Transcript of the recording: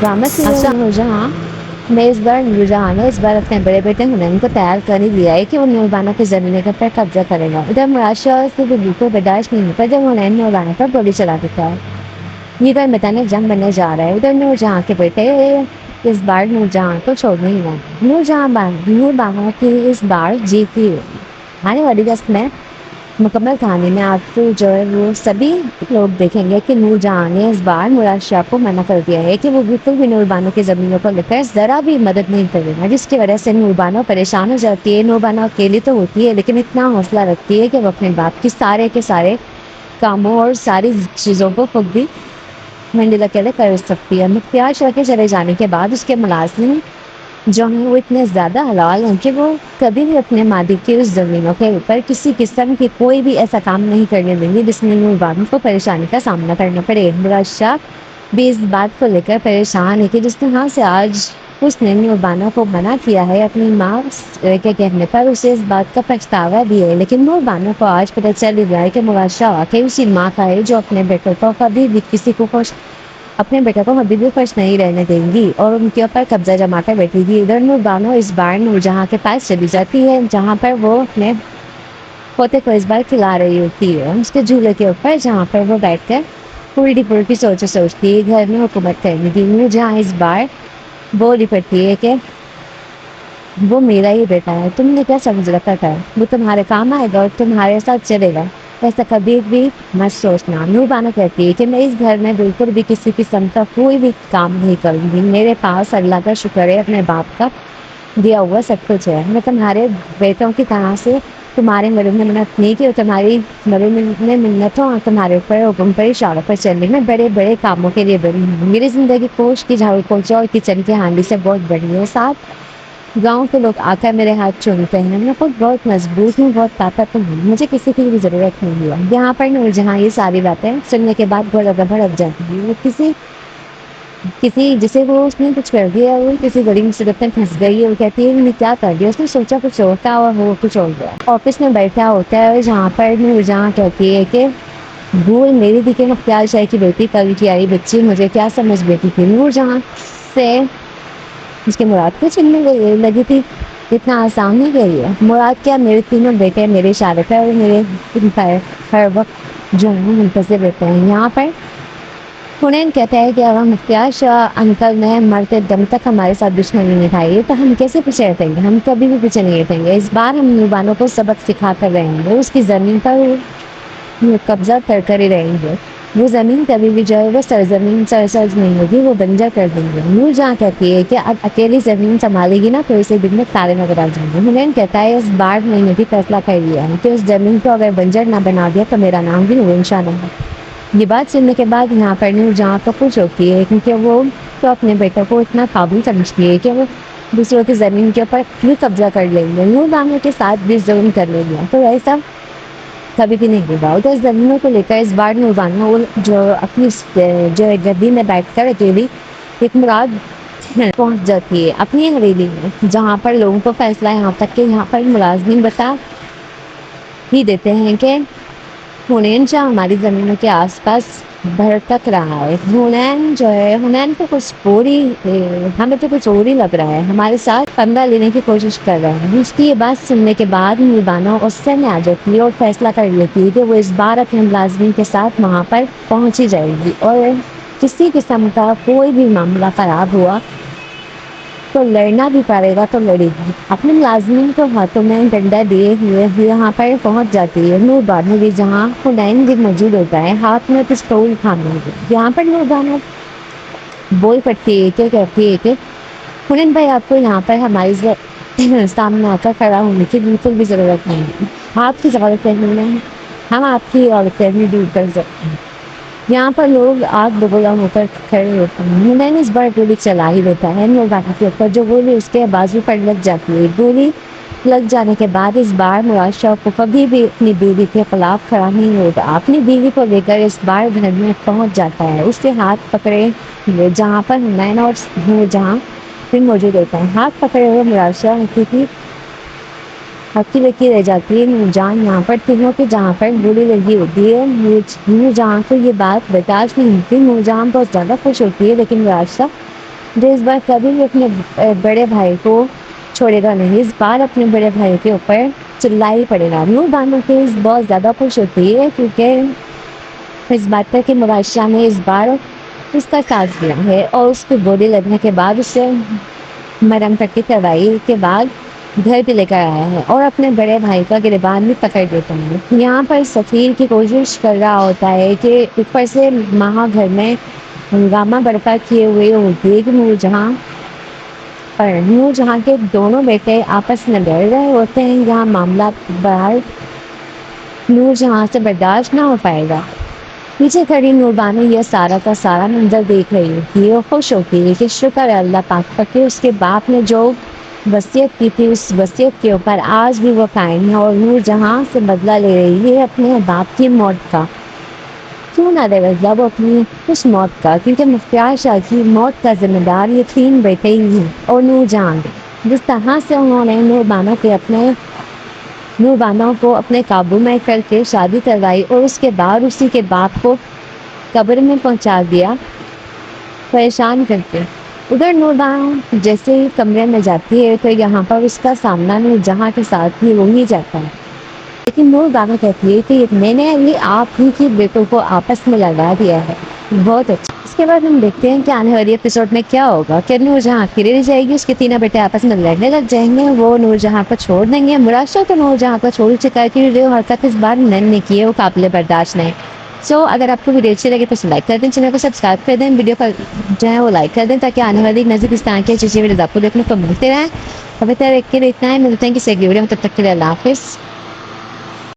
Drama serial Noor Jahan में इस बार नूरजहां ने इस बार अपने बड़े बेटे हुनैन को तैयार कर ही दिया है कि वो नूरबानो की जमीन पर कब्जा करेगा। उधर मुराद शाह से भी बिल्कुल बर्दाश्त नहीं होता जब हुनैन नूरबानो पर गोली चला देता है। ये बार मैदान जंग बनने जा रहा है। उधर नूरजहां के बेटे इस बार नूरजहां को छोड़ने ही ना। नूरबानो की इस बार जीत ही होगी। आने वाली दस में मुकम्मल कहानी में आपको जो है वो सभी लोग देखेंगे कि नूरजहां ने इस बार मुराद शाह को मना कर दिया है कि वो बिल्कुल भी नूरबानो की ज़मीनों को लेकर ज़रा भी मदद नहीं करेगा, जिसकी वजह से नूरबानो परेशान हो जाती है। नूरबानो अकेली तो होती है लेकिन इतना हौसला रखती है कि वो अपने बाप की सारे के सारे कामों और सारी चीज़ों को खुद भी मंडिल अकेले कर सकती है। मुख्तियार शाह के चले जाने के बाद उसके मुलाजिम जो हैं वो इतने ज़्यादा हलाल हैं कि वो कभी भी अपने मालिक की उस ज़मीनों के ऊपर किसी किस्म की कोई भी ऐसा काम नहीं करने देंगे जिसमें नूरबानो को परेशानी का सामना करना पड़े। मुराद शाह भी इस बात को लेकर परेशान है कि जिस तरह से आज उसने नूरबानो को मना किया है अपनी माँ के कहने पर, उसे इस बात का पछतावा भी है। लेकिन नूरबानो को आज पता चल ही गया है कि मुराद शाह वाकई उसी माँ का है जो अपने बेटों को कभी भी किसी को अपने बेटे को कभी भी खुश नहीं रहने देंगी और उनके ऊपर कब्जा जमा कर बैठेगी। इधर नूरबानो इस बार नूरजहां के पास चली जाती है जहां पर वो अपने पोते को इस बार खिला रही होती है उसके झूले के ऊपर, जहां पर वो बैठकर उल्टी पुल्टी सोचती है घर में हुकूमत करने की। नूरजहां इस बार बोली पड़ती है कि वो मेरा ही बेटा है, तुमने क्या समझ रखा था वो तुम्हारे काम आएगा और तुम्हारे साथ चलेगा, ऐसा कभी भी मत सोचना। नूरबानो कहती है कि मैं इस घर में बिल्कुल भी किसी किस्म का कोई भी काम नहीं करूँगी। मेरे पास अल्लाह का शुक्र है, अपने बाप का दिया हुआ सब कुछ है। मैं तुम्हारे बेटों की तरह से तुम्हारे मरे में मिन्नत नहीं की और तुम्हारी मरे में मिन्नतों और तुम्हारे ऊपर हुक्म पर इशारों पर चलने में बड़े बड़े कामों के लिए बनी हूँ। मेरी ज़िंदगी कोष की झाड़ू पोछा और किचन की हांडी से बहुत बड़ी है। साथ गांव के लोग आकर मेरे हाथ चूमते हैं। मैं खुद बहुत मजबूत हूँ, बहुत ताकतवर हूँ, मुझे किसी की भी ज़रूरत नहीं है। यहाँ पर नूरजहां ये सारी बातें सुनने के बाद बहुत ज़्यादा भड़क जाती है। वो किसी किसी जिसे वो उसने कुछ कर दिया, वो किसी बड़ी मुसीबत में फंस गई है, वो कहती है मैंने क्या कर दिया, उसने सोचा कुछ होता और वो कुछ हो गया। ऑफिस में बैठा होता है जहाँ पर नूरजहां कहती है कि भूल मेरी थी कि मुख्तियार शाह की बेटी कल की आई बच्ची, मुझे क्या समझ बेटी थी। नूरजहां से उसके मुराद को चिन्हने लगी थी, इतना आसान नहीं गई है। मुराद क्या, मेरे तीनों बेटे मेरे इशारे पर और मेरे हर वक्त जो है मुंतज़िर रहते हैं। यहाँ पर हुनैन कहता है कि अगर मुख्तियार शाह अंकल ने मरते दम तक हमारे साथ दुश्मनी निभाई तो हम कैसे पीछे हटेंगे, हम कभी भी पीछे नहीं हटेंगे। इस बार हम नूरबानो को सबक सिखा कर रहेंगे, उसकी ज़मीन पर कब्जा कर ही रहेंगे। वो ज़मीन कभी भी जो है वो सरजमीन सरसब्ज नहीं होगी, वो बंजर कर देंगे। नूरजहां कहती है कि अब अकेली ज़मीन संभालेगी ना तो इसे दिन में तारे नजर आ जाएंगे। हुनैन कहता है इस बार मैंने भी फैसला कर लिया है कि उस ज़मीन को अगर बंजर ना बना दिया तो मेरा नाम भी नूरजहां नहीं है। ये बात सुनने के बाद यहाँ पर नूरजहां तो खुश होती है क्योंकि वो तो अपने बेटे को इतना काबिल समझती है कि वो दूसरों की ज़मीन के ऊपर भी कब्जा कर लेंगे, नूरबानो के साथ भी जुल्म कर लेंगे, तो ऐसा कभी भी नहीं होगा। उधर ज़मीनों को लेकर इस बार नूरबानो जो अपनी जो गद्दी में बैठ कर अकेली एक मुराद पहुंच जाती है अपनी हवेली में, जहाँ पर लोगों को फैसला यहाँ तक कि यहाँ पर मुलाजिम बता ही देते हैं कि हुनैन शाह हमारी ज़मीनों के आसपास भटक रहा है। हुनैन जो है, हुनैन को कुछ पूरी हमें तो कुछ और ही लग रहा है, हमारे साथ पंगा लेने की कोशिश कर रहा है। उसकी ये बात सुनने के बाद नूरबानो गुस्से में आ जाती है और फैसला कर लेती है कि वो इस बार अपने मुलाजिम के साथ वहाँ पर पहुँच ही जाएगी और किसी किस्म का कोई भी मामला ख़राब हुआ तो लड़ना भी पड़ेगा तो लड़ेगी। अपने मुलाजिम को हाथों में डंडा दिए हुए यहाँ पर पहुँच जाती है नूरबानो भी, जहाँ हुनैन भी मौजूद होता है हाथ में पिस्तौल थामे हुए। यहाँ पर नूरबानो बोल पड़ती है कि कहती है कि हुनैन भाई आपको यहाँ पर हमारी सामने आकर खड़ा होने की बिल्कुल भी ज़रूरत नहीं है, आपकी ज़रूरत है हम आपकी औरतें दूर कर सकते हैं। यहाँ पर लोग आग बबूला होकर खड़े होते हैं। हुनैन इस बार गोली चला ही देता है नूरबानो के ऊपर, जो गोली उसके बाजू पर लग जाती है। गोली लग जाने के बाद इस बार मुराद शाह को कभी भी अपनी बीवी के खिलाफ खड़ा नहीं होगा। अपनी बीवी को लेकर इस बार घर में पहुंच जाता है, उसके हाथ पकड़े हुए जहाँ पर हुनैन और नूरजहां फिर मौजूद होता है। हाथ पकड़े हुए मुराद शाह की हक्की लकी रह जाती है नूरजहां यहाँ पर तीनों के, जहाँ पर गोली लगी होती है। नूरजहां को ये बात बर्दाश्त नहीं होती, नूरजहां बहुत ज़्यादा खुश होती है लेकिन मुराद शाह जो इस बार कभी भी अपने बड़े भाई को छोड़ेगा नहीं। इस बार अपने बड़े भाई के ऊपर चिल्ला ही पड़ेगा। नूर बानो फेस बहुत ज़्यादा खुश होती है क्योंकि इस बात पर कि मुराद ने इस बार उसका साथ दिया है और उसको गोली लगने के बाद उसे मरहम पट्टी करवाई के बाद घर पे लेकर आया है और अपने बड़े भाई का गिरबान भी पकड़ देता है। यहाँ पर सफ़ीर की कोशिश कर रहा होता है कि ऊपर से महा घर में हंगामा बर्पा किए हुए होती है कि नूरजहाँ पर नूरजहाँ के दोनों बेटे आपस में लड़ रहे होते हैं। यहाँ मामला बाहर नूरजहाँ से बर्दाश्त ना हो पाएगा। पीछे खड़ी नूरबानो यह सारा का सारा मंजर देख रही होती है और खुश होती है कि शुक्र है अल्लाह पाक का कि उसके बाप ने जो वसीयत की थी उस वसीयत के ऊपर आज भी वो कायम है और नूरजहाँ से बदला ले रही है अपने बाप की मौत का। क्यों ना दे बदला वो अपनी उस मौत का, क्योंकि मुख्तार शाह की मौत का जिम्मेदार ये 3 बेटे ही हैं और नूरजहाँ भी। जिस तरह से उन्होंने नूरबानो को अपने काबू में करके शादी करवाई और उसके बाद उसी के बाप को कब्र में पहुंचा दिया परेशान करके। उधर नूरबानो जैसे ही कमरे में जाती है तो यहाँ पर उसका सामना नूरजहाँ के साथ ही हो ही जाता है। लेकिन नूरबानो कहती है कि मैंने ये आप ही के बेटों को आपस में लगा दिया है। बहुत अच्छा। इसके बाद हम देखते हैं कि आने वाली एपिसोड में क्या होगा। क्या नूरजहाँ अकेले रह जाएगी, उसके तीनों बेटे आपस में लड़ने लग जाएंगे, वो नूरजहाँ को छोड़ देंगे। मुराद तो नूरजहाँ को छोड़ चुका है कि जो हरकत इस बार ने की है वो काबिल बर्दाश्त नहीं। सो अगर आपको वीडियो अच्छी लगे तो लाइक कर दें, चैनल को सब्सक्राइब कर दें, वीडियो को जो है वो लाइक कर दें ताकि आने वाली नजदीक इस तरह की अच्छी वीडियो आपको देखने को मिलते रहें। अभी तक इतना है, मिलते हैं किसी अगली वीडियो में, तब तक के लिए अल्लाह हाफिज़।